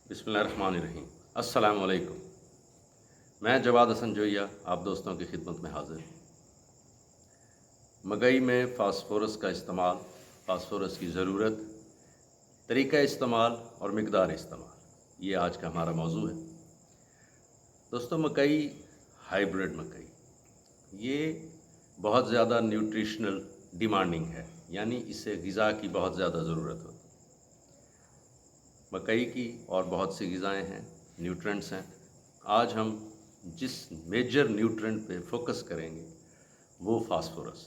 बिस्मिल्लाहिर्रहमानिर्रहीम। अस्सलाम वालेकुम। मैं जवाद हसन जोइया आप दोस्तों की खिदमत में हाजिर हूँ। मकई में फास्फोरस का इस्तेमाल, फास्फोरस की ज़रूरत, तरीक़ा इस्तेमाल और मिक़दार इस्तेमाल, ये आज का हमारा मौजू है। दोस्तों, मकई हाइब्रिड मकई ये बहुत ज़्यादा न्यूट्रिशनल डिमांडिंग है, यानी इसे ग़िज़ा की बहुत ज़्यादा ज़रूरत होती है। मकई की और बहुत सी ग़िज़ाएँ हैं, न्यूट्रेंट्स हैं। आज हम जिस मेजर न्यूट्रेंट पे फोकस करेंगे वो फास्फोरस।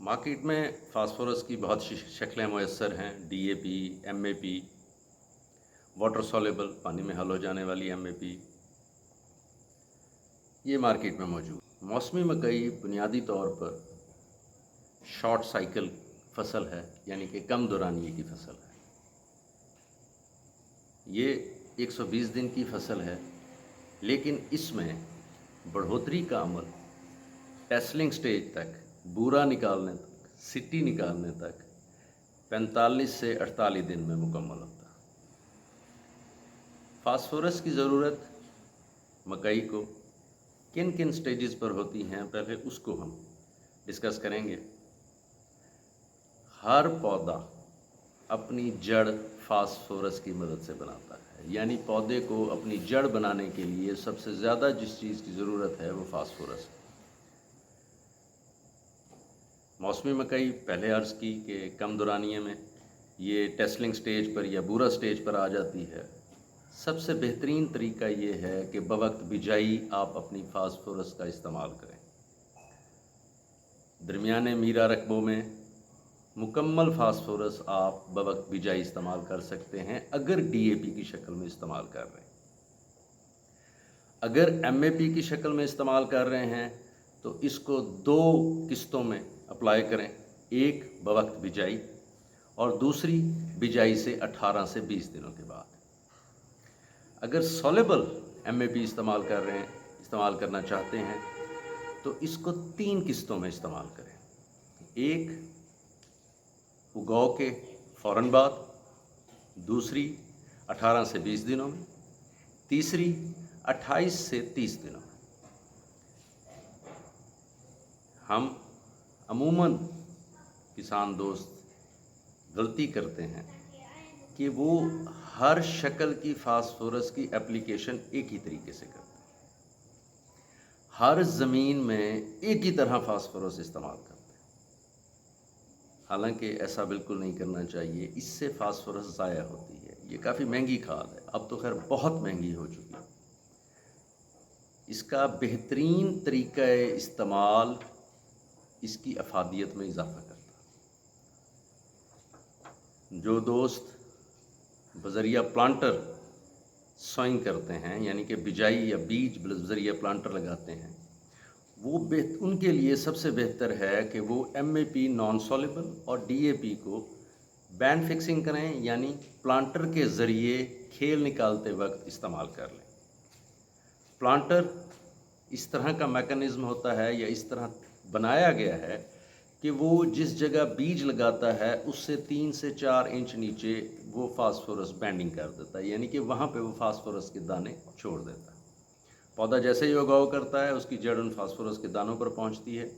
मार्केट में फास्फोरस की बहुत शक्लें मुयस्सर हैं। DAP, MAP, वाटर सॉल्युबल, पानी में हल हो जाने वाली MAP, ये मार्केट में मौजूद। मौसमी मकई बुनियादी तौर पर शॉर्ट साइकिल फसल है, यानी कि कम दौरानिए की फसल है। ये 120 दिन की फसल है, लेकिन इसमें बढ़ोतरी का अमल टेस्लिंग स्टेज तक, बूरा निकालने तक, सिट्टी निकालने तक 45 से 48 दिन में मुकम्मल होता है। फास्फोरस की ज़रूरत मकई को किन किन स्टेजेस पर होती हैं, पहले उसको हम डिस्कस करेंगे। हर पौधा अपनी जड़ फास्फोरस की मदद से बनाता है, यानी पौधे को अपनी जड़ बनाने के लिए सबसे ज़्यादा जिस चीज़ की ज़रूरत है वो फास्फोरस है। मौसमी मकई पहले अर्ज़ की कि कम दौरानिए में ये टेस्लिंग स्टेज पर या बूरा स्टेज पर आ जाती है। सबसे बेहतरीन तरीका ये है कि बवक्त बिजाई आप अपनी फास्फोरस का इस्तेमाल करें। दरमियाने मीरा रकबों में मुकम्मल फास्फोरस आप बवक्त बिजाई इस्तेमाल कर सकते हैं, अगर DAP की शक्ल में इस्तेमाल कर रहे हैं। अगर MAP की शक्ल में इस्तेमाल कर रहे हैं तो इसको 2 किस्तों में अप्लाई करें, एक बवक्त बिजाई और दूसरी बिजाई से 18 से 20 दिनों के बाद। अगर सॉल्युबल MAP इस्तेमाल करना चाहते हैं तो इसको 3 किस्तों में इस्तेमाल करें, एक उगाव के फ़ौरन बाद, दूसरी 18 से 20 दिनों में, तीसरी 28 से 30 दिनों में। हम अमूमन किसान दोस्त गलती करते हैं कि वो हर शक्ल की फास्फोरस की एप्लीकेशन एक ही तरीके से करते हैं, हर ज़मीन में एक ही तरह फास्फोरस इस्तेमाल करते हैं। हालांकि ऐसा बिल्कुल नहीं करना चाहिए, इससे फास्फोरस ज़ाया होती है। ये काफ़ी महंगी खाद है, अब तो खैर बहुत महंगी हो चुकी है। इसका बेहतरीन तरीका इस्तेमाल इसकी अफादियत में इजाफ़ा करता है। जो दोस्त बज़रिया प्लांटर सोइंग करते हैं, यानी कि बिजाई या बीज बज़रिया प्लांटर लगाते हैं, वो उनके लिए सबसे बेहतर है कि वो MAP नॉन सॉल्युबल और DAP को बैंड फिक्सिंग करें, यानी प्लांटर के ज़रिए खेल निकालते वक्त इस्तेमाल कर लें। प्लांटर इस तरह का मैकेनिज़्म होता है या इस तरह बनाया गया है कि वो जिस जगह बीज लगाता है उससे 3 से 4 इंच नीचे वो फास्फोरस बैंडिंग कर देता है, यानी कि वहाँ पे वो फास्फोरस के दाने छोड़ देता है। पौधा जैसे ही उगाव करता है उसकी जड़ उन फास्फोरस के दानों पर पहुँचती है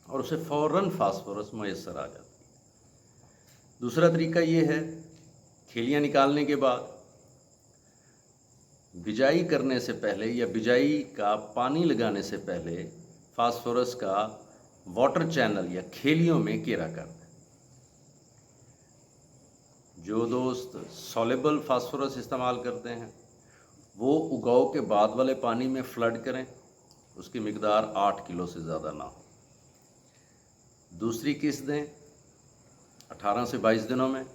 और उसे फ़ौरन फास्फोरस मुयस्सर आ जाती है। दूसरा तरीका ये है, खेलियाँ निकालने के बाद बिजाई करने से पहले या बिजाई का पानी लगाने से पहले फास्फोरस का वाटर चैनल या खेलियों में घेरा कर दें। जो दोस्त सॉल्युबल फास्फोरस इस्तेमाल करते हैं वो उगाव के बाद वाले पानी में फ्लड करें, उसकी मिकदार 8 किलो से ज़्यादा ना हो। दूसरी किस्त दें 18 से 22 दिनों में,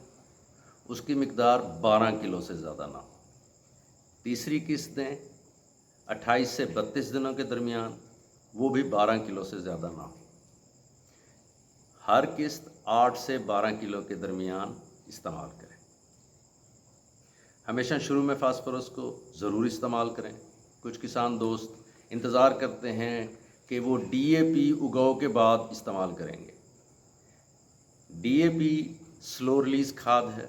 उसकी मिकदार 12 किलो से ज़्यादा ना हो। तीसरी किस्त दें 28 से 32 दिनों के दरमियान, वो भी 12 किलो से ज़्यादा ना हो। हर किस्त 8 से 12 किलो के दरमियान इस्तेमाल करें। हमेशा शुरू में फास्फोरस को ज़रूर इस्तेमाल करें। कुछ किसान दोस्त इंतज़ार करते हैं कि वो DAP उगाव के बाद इस्तेमाल करेंगे। DAP स्लो रिलीज़ खाद है,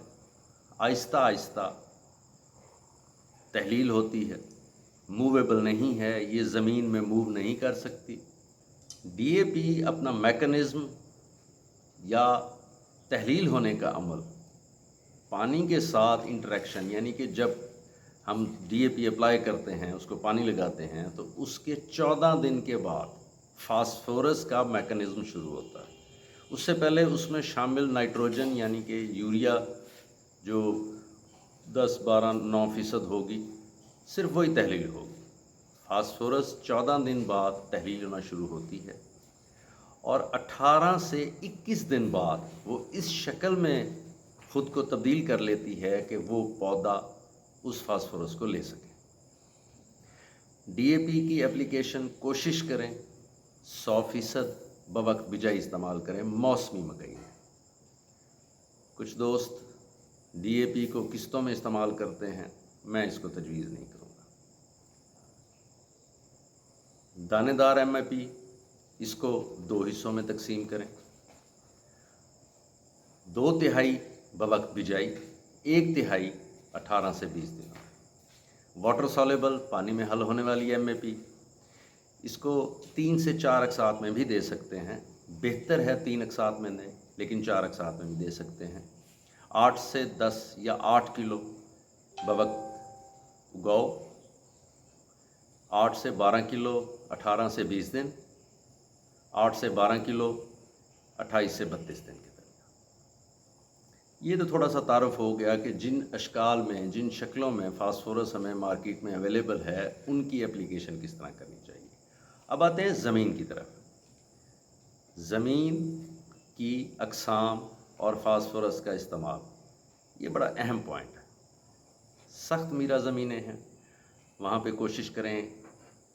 آہستہ آہستہ تحلیل ہوتی ہے، موویبل نہیں ہے، یہ زمین میں موو نہیں کر سکتی۔ ڈی اے پی اپنا میکنزم یا تحلیل ہونے کا عمل پانی کے ساتھ انٹریکشن، یعنی کہ جب ہم ڈی اے پی اپلائی کرتے ہیں، اس کو پانی لگاتے ہیں، تو اس کے 14 دن کے بعد فاسفورس کا میکنزم شروع ہوتا ہے۔ اس سے پہلے اس میں شامل نائٹروجن یعنی کہ یوریا جو 10-12-9% ہوگی، صرف وہی تحلیل ہوگی۔ فاسفورس 14 دن بعد تحلیل ہونا شروع ہوتی ہے، اور 18 سے 21 دن بعد وہ اس شکل میں خود کو تبدیل کر لیتی ہے کہ وہ پودا اس فاسفورس کو لے سکے۔ ڈی اے پی کی اپلیکیشن کوشش کریں 100% بوقت بجائی استعمال کریں موسمی مکئی میں۔ کچھ دوست ڈی اے پی کو قسطوں میں استعمال کرتے ہیں، میں اس کو تجویز نہیں کروں گا۔ دانے دار ایم اے پی، اس کو 2 حصوں میں تقسیم کریں، 2/3 بوقت بجائی، 1/3 18 سے 20 دنوں۔ واٹر سالیبل، پانی میں حل ہونے والی ایم اے پی، اس کو 3 سے 4 اقساط میں بھی دے سکتے ہیں، بہتر ہے 3 اقساط میں دیں، لیکن 4 اقساط میں بھی دے سکتے ہیں۔ 8 سے 10 یا 8 کلو بوقت اگاؤ، 8 سے 12 کلو 18 سے 20 دن، 8 سے 12 کلو 28 سے 32 دن کے درمیان۔ یہ تو تھوڑا سا تعارف ہو گیا کہ جن اشکال میں، جن شکلوں میں فاسفورس ہمیں مارکیٹ میں اویلیبل ہے، ان کی اپلیکیشن کس طرح کرنی چاہیے۔ اب آتے ہیں زمین کی طرف۔ زمین کی اقسام اور فاسفورس کا استعمال، یہ بڑا اہم پوائنٹ ہے۔ سخت میرا زمینیں ہیں، وہاں پہ کوشش کریں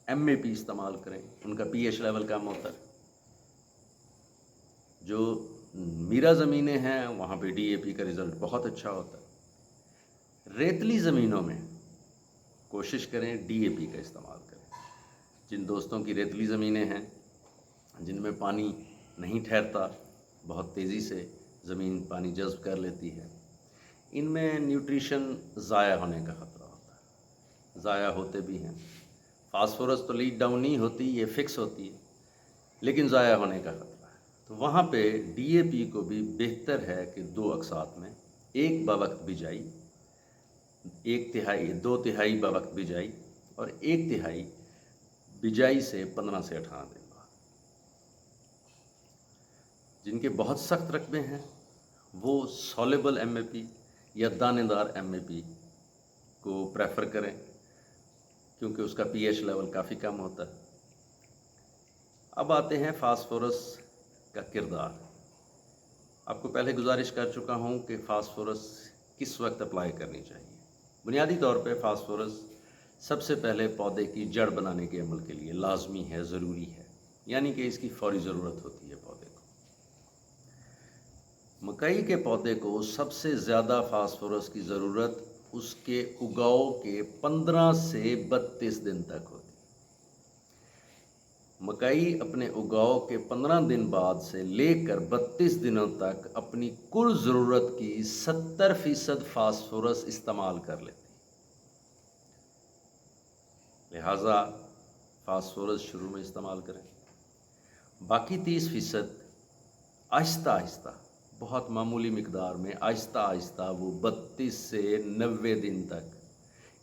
ایم اے پی استعمال کریں، ان کا پی ایچ لیول کم ہوتا ہے۔ جو میرا زمینیں ہیں وہاں پہ ڈی اے پی کا رزلٹ بہت اچھا ہوتا ہے۔ ریتلی زمینوں میں کوشش کریں ڈی اے پی کا استعمال کریں۔ جن دوستوں کی ریتلی زمینیں ہیں، جن میں پانی نہیں ٹھہرتا، بہت تیزی سے زمین پانی جذب کر لیتی ہے، ان میں نیوٹریشن ضائع ہونے کا خطرہ ہوتا ہے، ضائع ہوتے بھی ہیں۔ فاسفورس تو لیڈ ڈاؤن نہیں ہوتی، یہ فکس ہوتی ہے، لیکن ضائع ہونے کا خطرہ ہے۔ تو وہاں پہ ڈی اے پی کو بھی بہتر ہے کہ 2 اقساط میں، 1 بوقت بجائی، 2/3 بوقت بجائی، اور 1/3 بجائی سے 15 سے 18 دن بعد۔ جن کے بہت سخت رقبے ہیں وہ سالیبل ایم اے پی یا دانے دار ایم اے پی کو پریفر کریں، کیونکہ اس کا پی ایچ لیول کافی کم ہوتا ہے۔ اب آتے ہیں فاسفورس کا کردار۔ آپ کو پہلے گزارش کر چکا ہوں کہ فاسفورس کس وقت اپلائی کرنی چاہیے۔ بنیادی طور پہ فاسفورس سب سے پہلے پودے کی جڑ بنانے کے عمل کے لیے لازمی ہے، ضروری ہے، یعنی کہ اس کی فوری ضرورت ہوتی ہے پودے کو۔ مکئی کے پودے کو سب سے زیادہ فاسفورس کی ضرورت اس کے اگاؤ کے 15 سے 32 دن تک ہوتی ہے۔ مکئی اپنے اگاؤ کے 15 دن بعد سے لے کر 32 دنوں تک اپنی کل ضرورت کی 70% فاسفورس استعمال کر لیتی، لہٰذا فاسفورس شروع میں استعمال کریں۔ باقی 30% آہستہ آہستہ، بہت معمولی مقدار میں آہستہ آہستہ وہ 32 سے 90 دن تک،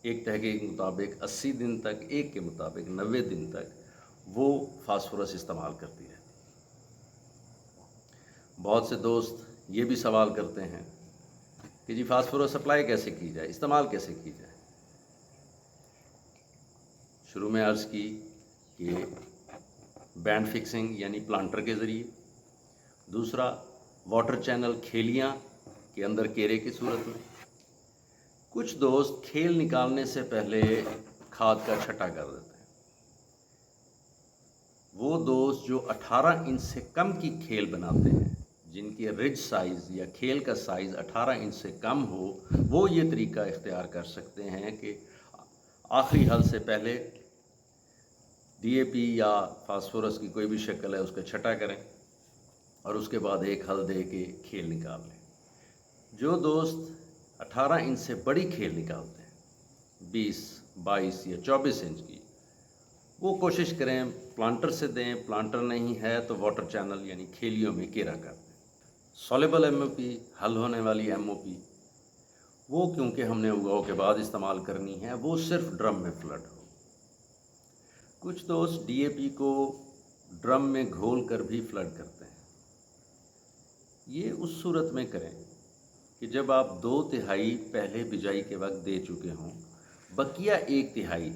ایک تحقیق کے مطابق 80 دن تک، ایک کے مطابق 90 دن تک وہ فاسفورس استعمال کرتی رہتی۔ بہت سے دوست یہ بھی سوال کرتے ہیں کہ جی فاسفورس اپلائی کیسے کی جائے، استعمال کیسے کی جائے۔ شروع میں عرض کی کہ بینڈ فکسنگ یعنی پلانٹر کے ذریعے، دوسرا واٹر چینل کھیلیاں کے اندر کیرے کی صورت میں۔ کچھ دوست کھیل نکالنے سے پہلے کھاد کا چھٹا کر دیتے ہیں۔ وہ دوست جو 18 انچ سے کم کی کھیل بناتے ہیں، جن کی رج سائز یا کھیل کا سائز 18 انچ سے کم ہو، وہ یہ طریقہ اختیار کر سکتے ہیں کہ آخری حل سے پہلے ڈی اے پی یا فاسفورس کی کوئی بھی شکل ہے اس کا چھٹا کریں، اور اس کے بعد ایک حل دے کے کھیل نکال لیں۔ جو دوست 18 इंच से बड़ी खेल निकालते हैं, 20, 22 या 24 इंच की, वो कोशिश करें प्लांटर से दें। प्लांटर नहीं है तो वाटर चैनल यानी खेलियों में घेरा कर दें। सॉल्युबल एमओपी, हल होने वाली एमओपी, वो क्योंकि हमने उगाव के बाद इस्तेमाल करनी है, वो सिर्फ ड्रम में फ्लड हो। कुछ दोस्त डीएपी को ड्रम में घोल कर भी फ्लड करते हैं। ये उस सूरत में करें कि जब आप 2/3 पहले बिजाई के वक्त दे चुके हों, बकिया 1/3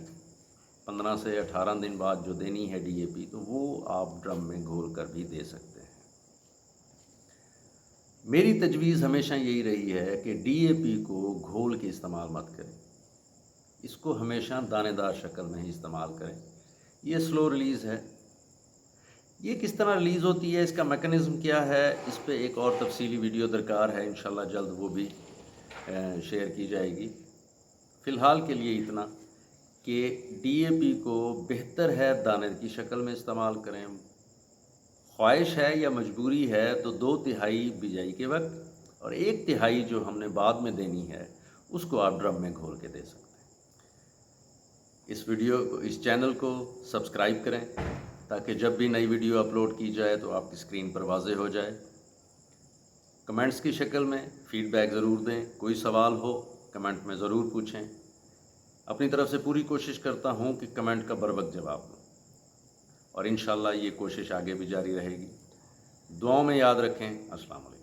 15 से 18 दिन बाद जो देनी है डीएपी, तो वो आप ड्रम में घोल कर भी दे सकते हैं। मेरी तजवीज़ हमेशा यही रही है कि डीएपी को घोल के इस्तेमाल मत करें, इसको हमेशा दानेदार शक्ल में ही इस्तेमाल करें। ये स्लो रिलीज़ है। ये किस तरह रिलीज़ होती है, इसका मैकेनिज़्म क्या है, इस पे एक और तफसीली वीडियो दरकार है, इंशाल्लाह जल्द वो भी शेयर की जाएगी। फ़िलहाल के लिए इतना कि डीएपी को बेहतर है दाने की शक्ल में इस्तेमाल करें। ख्वाहिश है या मजबूरी है तो 2/3 बिजाई के वक्त और 1/3 जो हमने बाद में देनी है, उसको आप ड्रम में घोल के दे सकते हैं। इस चैनल को सब्सक्राइब करें ताकि जब भी नई वीडियो अपलोड की जाए तो आपकी स्क्रीन पर वाज़े हो जाए। कमेंट्स की शक्ल में फ़ीडबैक ज़रूर दें, कोई सवाल हो कमेंट में ज़रूर पूछें। अपनी तरफ से पूरी कोशिश करता हूँ कि कमेंट का बर वक्त जवाब दूँ, और इंशाल्लाह ये कोशिश आगे भी जारी रहेगी। दुआओं में याद रखें। अस्सलाम वालेकुम।